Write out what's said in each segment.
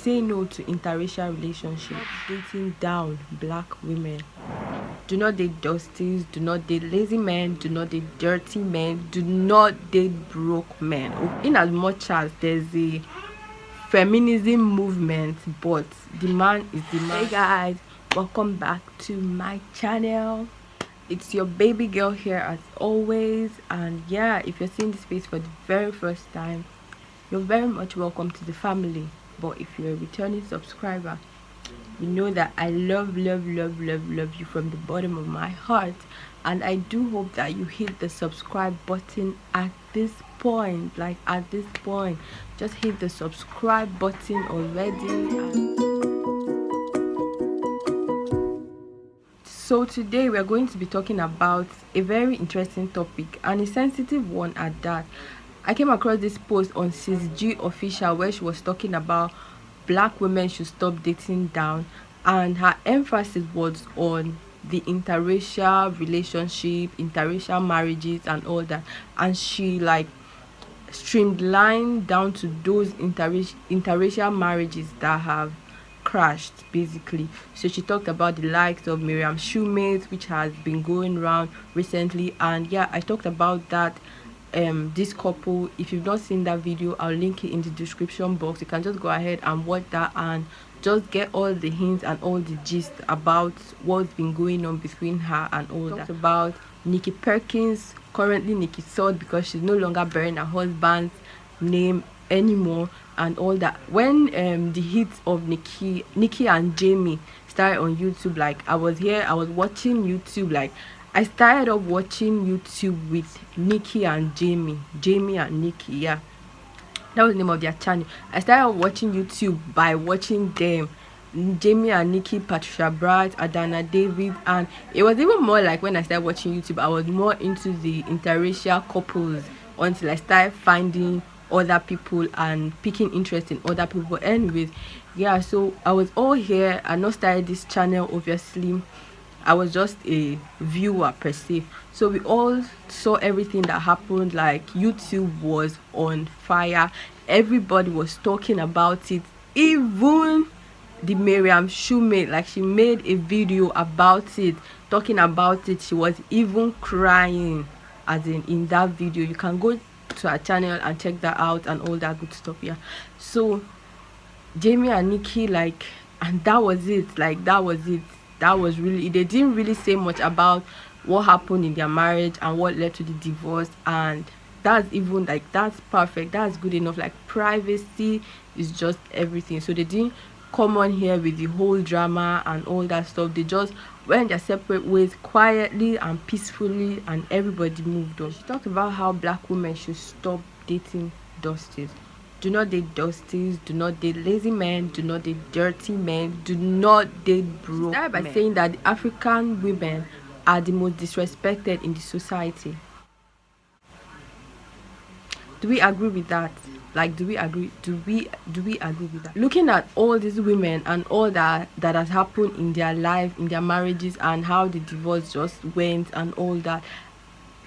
say no to interracial relationships, dating down black women. Do not date dusties, do not date lazy men, do not date dirty men, do not date broke men. In as much as there's a feminism movement, but the man is the man. Hey guys, welcome back to my channel. It's your baby girl here as always, and yeah, if you're seeing this face for the very first time, you're very much welcome to the family. But if you're a returning subscriber, you know that I love you from the bottom of my heart, and I do hope that you hit the subscribe button at this point. Like at this point, just hit the subscribe button already. So today we're going to be talking about a very interesting topic and a sensitive one at that. I came across this post on Sis G Official where she was talking about black women should stop dating down, and her emphasis was on the interracial relationship, interracial marriages and all that, and she like streamlined down to those interracial marriages that have crashed basically. So she talked about the likes of Maryam Shumate, which has been going around recently, and yeah, I talked about that this couple. If you've not seen that video, I'll link it in the description box. You can just go ahead and watch that and just get all the hints and all the gist about what's been going on between her and all that. About Nikki Perkins, currently Nikki Sod, because she's no longer bearing her husband's name anymore and all that. When the hits of Nikki and Jamie started on YouTube, like I was watching YouTube, like I started off watching YouTube with Nikki and Jamie and Nikki, yeah, that was the name of their channel. I started watching YouTube by watching them, Jamie and Nikki, Patricia Bright, Adana David, and it was even more like when I started watching YouTube, I was more into the interracial couples until I started finding other people and picking interest in other people. Anyways, yeah, so I was all here. I not started this channel, obviously. I was just a viewer per se. So we all saw everything that happened. Like YouTube was on fire. Everybody was talking about it. Even the Maryam Shumate, like she made a video about it, talking about it. She was even crying as in that video. You can go to her channel and check that out and all that good stuff. Yeah, so Jamie and Nikki, like, and that was it. Like that was it. That was really, they didn't really say much about what happened in their marriage and what led to the divorce, and that's even like, that's perfect, that's good enough. Like privacy is just everything. So they didn't come on here with the whole drama and all that stuff. They just went their separate ways quietly and peacefully, and everybody moved on. She talked about how black women should stop dating dusties. Do not date dusties, do not date lazy men, do not date dirty men, do not date broke men. She started by saying that the African women are the most disrespected in the society. Do we agree with that? Like, do we agree with that? Looking at all these women and all that has happened in their life, in their marriages, and how the divorce just went and all that,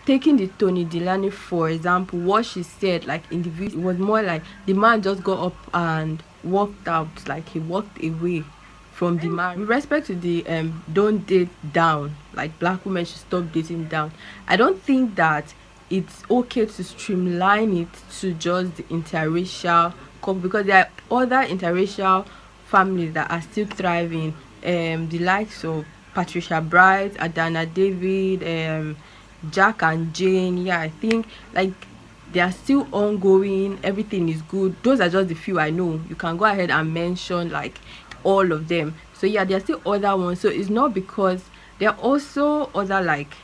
taking the Tony Delany for example, what she said, like in the video, it was more like the man just got up and walked out, like he walked away from the marriage. With respect to the don't date down, like black women should stop dating down, I don't think that it's okay to streamline it to just the interracial couple, because there are other interracial families that are still thriving, the likes of Patricia Bright, Adana David, Jack and Jane. Yeah, I think like they are still ongoing, everything is good. Those are just the few I know. You can go ahead and mention like all of them. So yeah, there are still other ones. So it's not, because there are also other like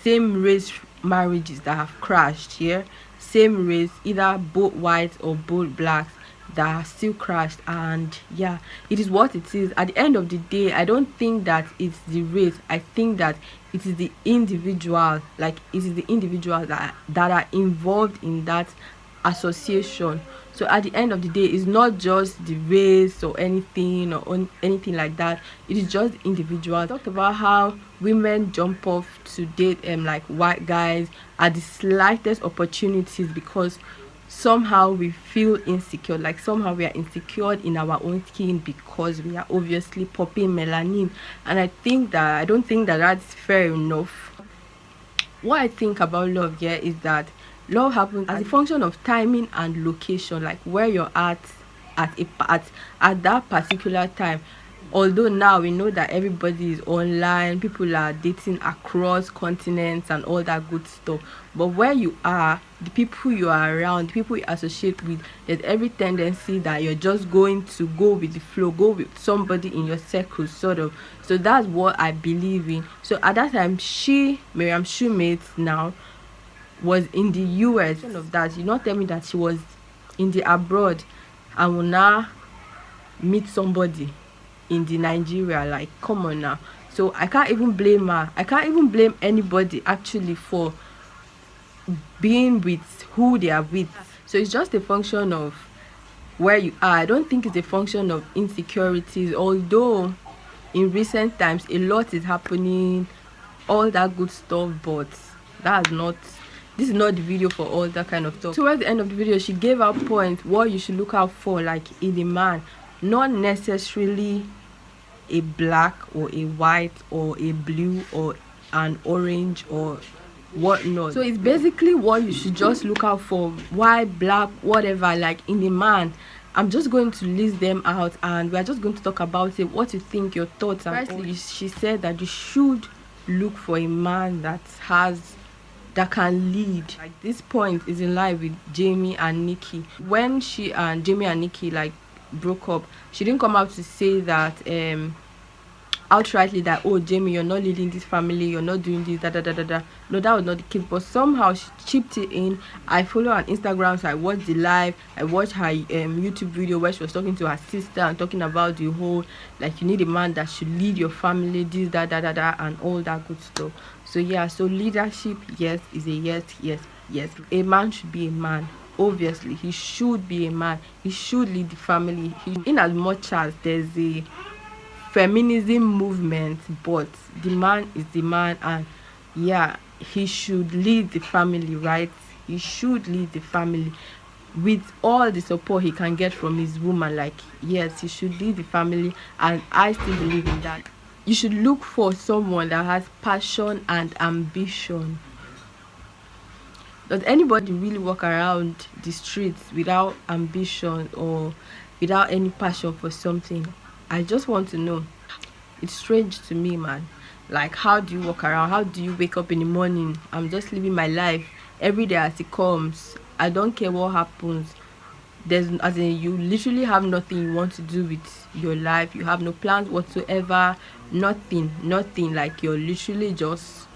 same race marriages that have crashed here, same race, either both whites or both blacks, that are still crashed. And yeah, it is what it is. At the end of the day, I don't think that it's the race. I think that it is the individual, like it is the individuals that are involved in that association. So at the end of the day, it's not just the race or anything anything like that. It is just individuals. Talked about how women jump off to date like white guys at the slightest opportunities, because somehow we feel insecure, like somehow we are insecure in our own skin because we are obviously popping melanin. And I don't think that that's fair enough. What I think about love here is that love happens as a function of timing and location, like where you're at that particular time. Although now we know that everybody is online, people are dating across continents and all that good stuff, but where you are, the people you are around, the people you associate with, there's every tendency that you're just going to go with the flow, go with somebody in your circle, sort of. So that's what I believe in. So at that time, Maryam Shumate now, was in the US. Of that, you not tell me that she was in the abroad and will now meet somebody in the Nigeria. Like, come on now. So I can't even blame her. I can't even blame anybody actually for being with who they are with. So it's just a function of where you are. I don't think it's a function of insecurities, although in recent times a lot is happening, all that good stuff, but that's not this is not the video for all that kind of stuff. Towards the end of the video, she gave out points what you should look out for, like in a man, not necessarily a black or a white or a blue or an orange or whatnot. So it's basically what you should just look out for, white, black, whatever, like in a man. I'm just going to list them out and we're just going to talk about it, what you think, your thoughts. And firstly, she said that you should look for a man that can lead. Like, this point is in line with Jamie and Nikki. When Jamie and Nikki like broke up, she didn't come out to say that outrightly that, oh Jamie, you're not leading this family, you're not doing this, da da da da da. No, that was not the case, but somehow she chipped it in. I follow her on Instagram, so I watched the live, I watched her YouTube video where she was talking to her sister and talking about the whole, like, you need a man that should lead your family, this, da da da da, and all that good stuff. So yeah, so leadership, yes, is a yes. A man should be a man. Obviously, he should be a man. He should lead the family. In as much as there's a feminism movement, but the man is the man, and yeah, he should lead the family, right? He should lead the family with all the support he can get from his woman. Like, yes, he should lead the family, and I still believe in that. You should look for someone that has passion and ambition. Does anybody really walk around the streets without ambition or without any passion for something? I just want to know. It's strange to me, man. Like, how do you walk around? How do you wake up in the morning? I'm just living my life every day as it comes. I don't care what happens. You literally have nothing you want to do with your life. You have no plans whatsoever. Nothing. Like, you're literally just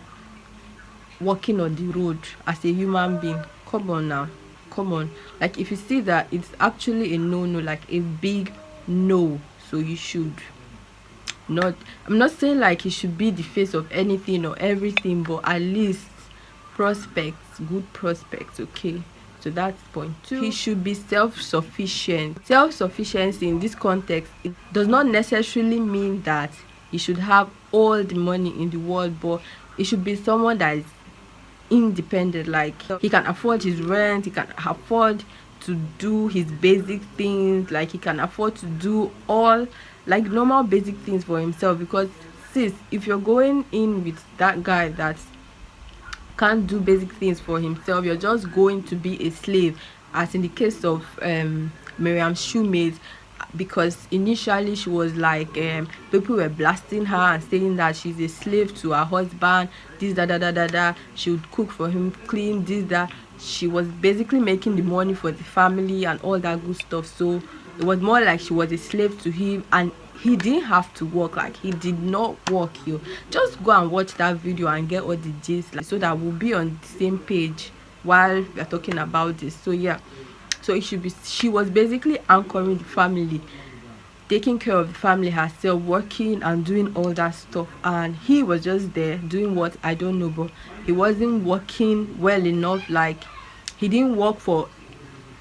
walking on the road as a human being. Come on now. Come on. Like, if you see that, it's actually a no, like a big no. So you should not. I'm not saying like he should be the face of anything or everything, but at least good prospects, okay? So that's point 2. He should be self-sufficient. Self-sufficiency in this context, it does not necessarily mean that he should have all the money in the world, but it should be someone that is independent. Like, he can afford his rent, he can afford to do his basic things, like he can afford to do all like normal basic things for himself. Because sis, if you're going in with that guy that can't do basic things for himself, you're just going to be a slave, as in the case of Maryam Shumate. Because initially she was like, people were blasting her and saying that she's a slave to her husband, this da da da da da, she would cook for him, clean, this that. She was basically making the money for the family and all that good stuff. So it was more like she was a slave to him, and he didn't have to work. Like, he did not work. You just go and watch that video and get all the gist, like, so that we'll be on the same page while we're talking about this. So yeah, so it should be, she was basically anchoring the family, taking care of the family herself, working and doing all that stuff, and he was just there doing what, I don't know, but he wasn't working well enough. Like, he didn't work for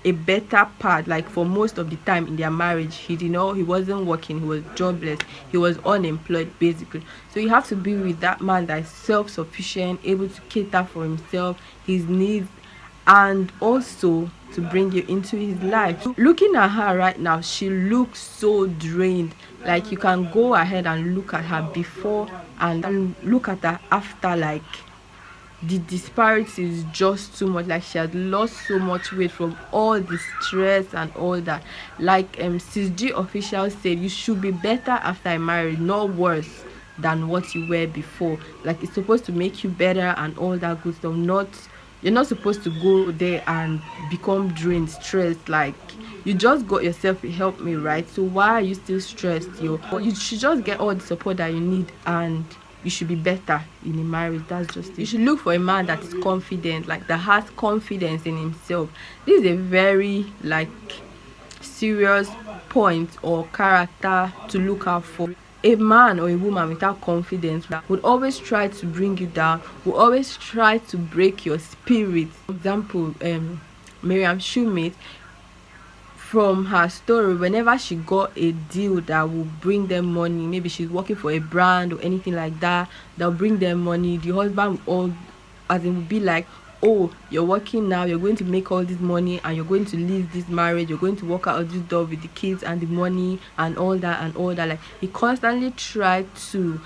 a better part. Like, for most of the time in their marriage, he wasn't working, he was jobless, he was unemployed basically. So you have to be with that man that is self-sufficient, able to cater for himself, his needs, and also to bring you into his life. Looking at her right now, she looks so drained. Like, you can go ahead and look at her before and look at her after. Like, the disparity is just too much. Like, she had lost so much weight from all the stress and all that. Like, CG official said, you should be better after I married, not worse than what you were before. Like, it's supposed to make you better and all that good stuff. You're not supposed to go there and become drained, stressed. Like, you just got yourself a help me, right? So why are you still stressed? You should just get all the support that you need, and you should be better in a marriage. That's just it. You should look for a man that is confident, like that has confidence in himself. This is a very like serious point or character to look out for. A man or a woman without confidence would always try to bring you down, would always try to break your spirit. For example, Maryam Shumate, from her story, whenever she got a deal that will bring them money, maybe she's working for a brand or anything like that, that'll bring them money, the husband will will be like, oh, you're working now, you're going to make all this money and you're going to leave this marriage, you're going to work out this door with the kids and the money and all that and all that. Like, he constantly tried to,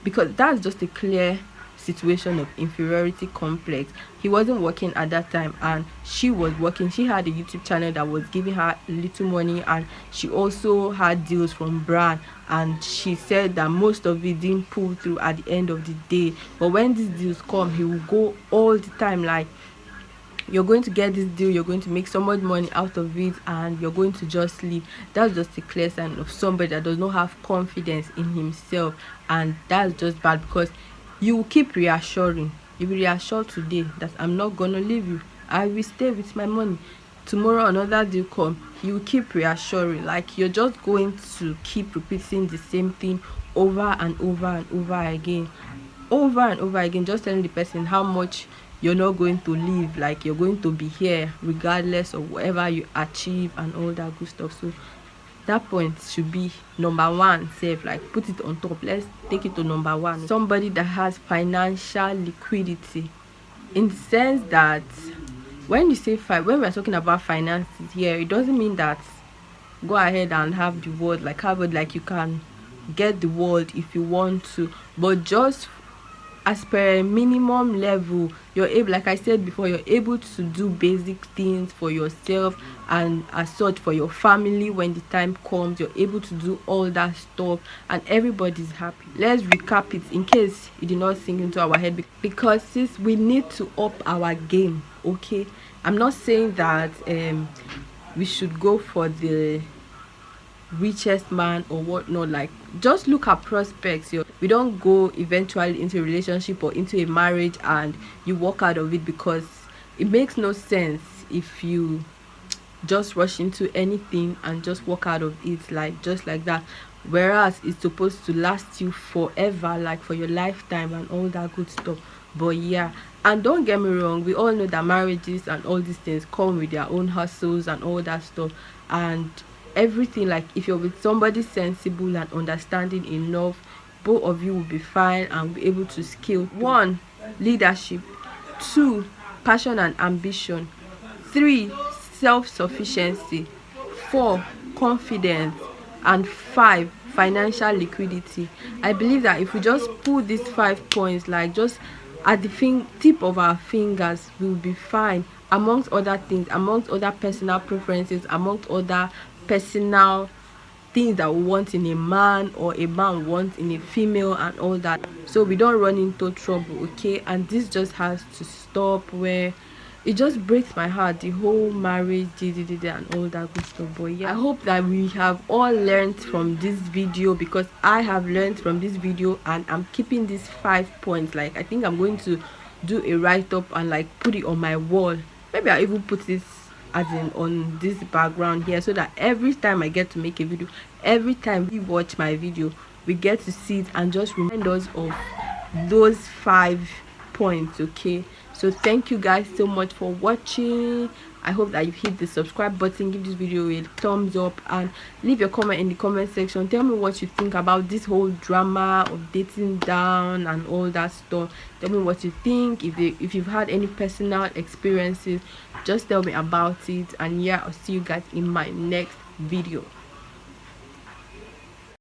because that's just a clear situation of inferiority complex. He wasn't working at that time and she was working. She had a YouTube channel that was giving her little money, and she also had deals from brand, and she said that most of it didn't pull through at the end of the day. But when these deals come, he will go all the time like, you're going to get this deal, you're going to make so much money out of it, and you're going to just leave. That's just a clear sign of somebody that does not have confidence in himself, and that's just bad, because you will keep reassuring. You will reassure today that I'm not gonna leave you, I will stay with my money. Tomorrow another deal come, you keep reassuring. Like, you're just going to keep repeating the same thing over and over and over again, just telling the person how much you're not going to leave, like you're going to be here regardless of whatever you achieve and all that good stuff. So that point should be number one. Safe, like, put it on top. Let's take it to number one. Somebody that has financial liquidity, in the sense that when you say when we're talking about finances here, it doesn't mean that go ahead and have the world, like have it, like you can get the world if you want to, but just as per minimum level, you're able, like I said before, you're able to do basic things for yourself and as such for your family. When the time comes, you're able to do all that stuff and everybody's happy. Let's recap it in case it did not sink into our head, because since we need to up our game. Okay, I'm not saying that we should go for the richest man or whatnot. Like, just look at prospects. We don't go eventually into a relationship or into a marriage and you walk out of it, because it makes no sense if you just rush into anything and just walk out of it like just like that, whereas it's supposed to last you forever, like for your lifetime and all that good stuff. But yeah, and don't get me wrong, we all know that marriages and all these things come with their own hustles and all that stuff and everything. Like, if you're with somebody sensible and understanding enough, both of you will be fine and be able to scale. 1, leadership. 2, passion and ambition. 3, self-sufficiency. 4, confidence. And 5, financial liquidity. I believe that if we just put these 5 points, like just at the tip of our fingers, we'll be fine, amongst other things, amongst other personal preferences, amongst other personal things that we want in a man or a man wants in a female and all that, so we don't run into trouble. Okay, and this just has to stop, where it just breaks my heart, the whole marriage and all that good stuff. But yeah, I hope that we have all learned from this video, because I have learned from this video and I'm keeping these 5 points. Like, I think I'm going to do a write-up and like put it on my wall. Maybe I'll even put this as in on this background here, so that every time I get to make a video, every time we watch my video, we get to see it and just remind us of those 5 points. Okay, so thank you guys so much for watching. I hope that you hit the subscribe button, give this video a thumbs up, and leave your comment in the comment section. Tell me what you think about this whole drama of dating down and all that stuff. Tell me what you think. If you've had any personal experiences, just tell me about it. And yeah, I'll see you guys in my next video.